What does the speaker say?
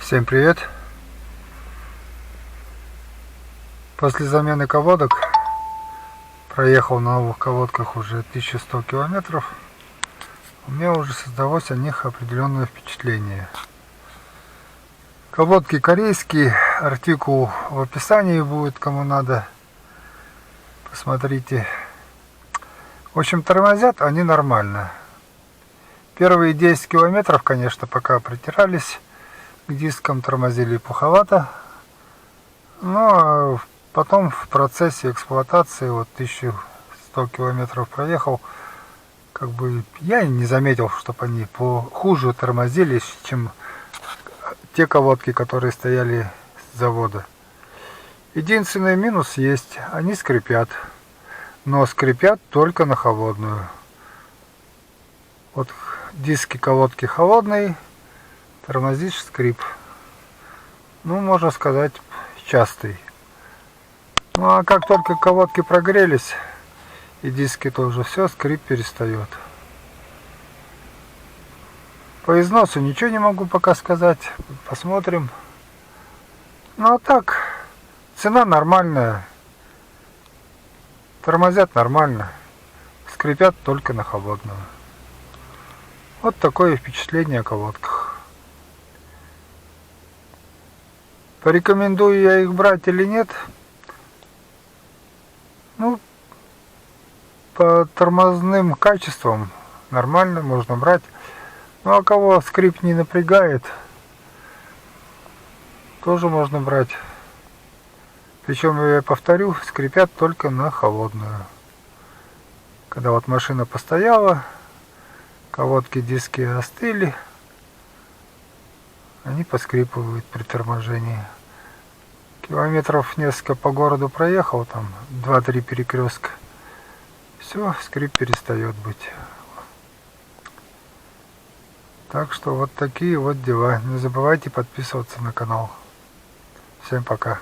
Всем привет! После замены колодок проехал на новых колодках уже 1100 километров. У меня уже создалось о них определенное впечатление. Колодки корейские, артикул в описании будет, кому надо. Посмотрите. В общем, тормозят они нормально. Первые 10 километров, конечно, пока притирались к дискам, тормозили плоховато. Но потом в процессе эксплуатации, вот 1100 километров проехал, как бы я и не заметил, чтобы они хуже тормозились, чем те колодки, которые стояли с завода. Единственный минус есть, они скрипят, но скрипят только на холодную. Вот диски колодки холодные, тормозишь, скрип. Ну, можно сказать, частый. Ну, а как только колодки прогрелись, и диски тоже, все, скрип перестает. По износу ничего не могу пока сказать. Посмотрим. Ну, а так, цена нормальная. Тормозят нормально. Скрипят только на холодную. Вот такое впечатление о колодках. Порекомендую я их брать или нет? Ну, по тормозным качествам нормально, можно брать. Ну, а кого скрип не напрягает, тоже можно брать. Причем, я повторю, скрипят только на холодную. Когда вот машина постояла, колодки, диски остыли, они поскрипывают при торможении. Километров несколько по городу проехал, там 2-3 перекрестка. Все, скрип перестает быть. Так что вот такие вот дела. Не забывайте подписываться на канал. Всем пока.